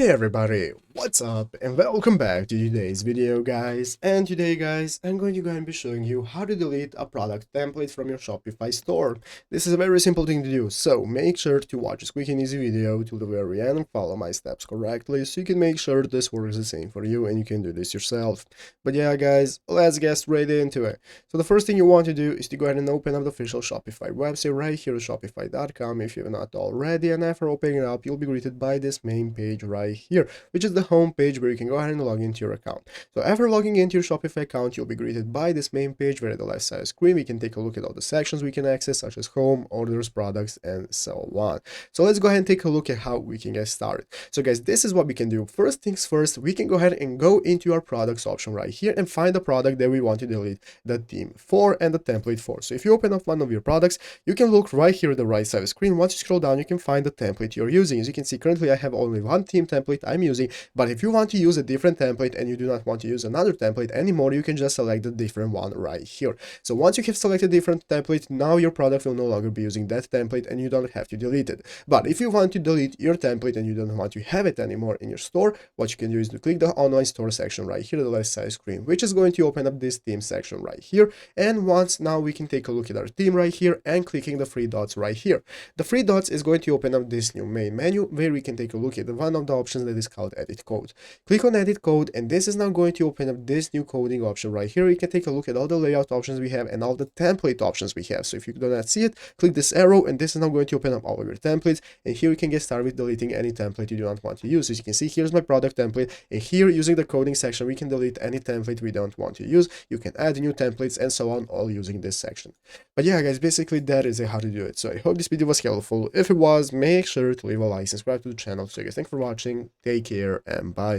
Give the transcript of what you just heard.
Hey everybody, what's up and welcome back to today's video guys. And today guys, I'm going to go and be showing you how to delete a product template from your Shopify store. This is a very simple thing to do, so make sure to watch this quick and easy video till the very end and follow my steps correctly so you can make sure this works the same for you and you can do this yourself. But yeah guys, let's get straight into it. So the first thing you want to do is to go ahead and open up the official Shopify website right here at shopify.com if you're not already, and after opening it up you'll be greeted by this main page right here, which is the home page where you can go ahead and log into your account. So after logging into your Shopify account, you'll be greeted by this main page where at the left side of the screen we can take a look at all the sections we can access, such as home, orders, products, and so on. So let's go ahead and take a look at how we can get started. So guys, this is what we can do. First things first, we can go ahead and go into our products option right here and find the product that we want to delete the theme for and the template for. So if you open up one of your products, you can look right here at the right side of the screen. Once you scroll down, you can find the template you're using. As you can see, currently I have only one theme template I'm using, but if you want to use a different template and you do not want to use another template anymore, you can just select the different one right here. So once you have selected different template, now your product will no longer be using that template and you don't have to delete it. But if you want to delete your template and you don't want to have it anymore in your store, what you can do is to click the online store section right here at the left side of the screen, which is going to open up this theme section right here. And once now we can take a look at our theme right here and clicking the three dots right here. The three dots is going to open up this new main menu where we can take a look at one of the options that is called edit code. Click on edit code and this is now going to open up this new coding option right here. You can take a look at all the layout options we have and all the template options we have. So if you do not see it, click this arrow and this is now going to open up all of your templates, and here you can get started with deleting any template you do not want to use. As you can see, here's my product template, and here using the coding section we can delete any template we don't want to use. You can add new templates and so on, all using this section. But yeah guys, basically that is how to do it. So I hope this video was helpful. If it was, make sure to leave a like, subscribe to the channel. So guys, thanks for watching, take care and bye.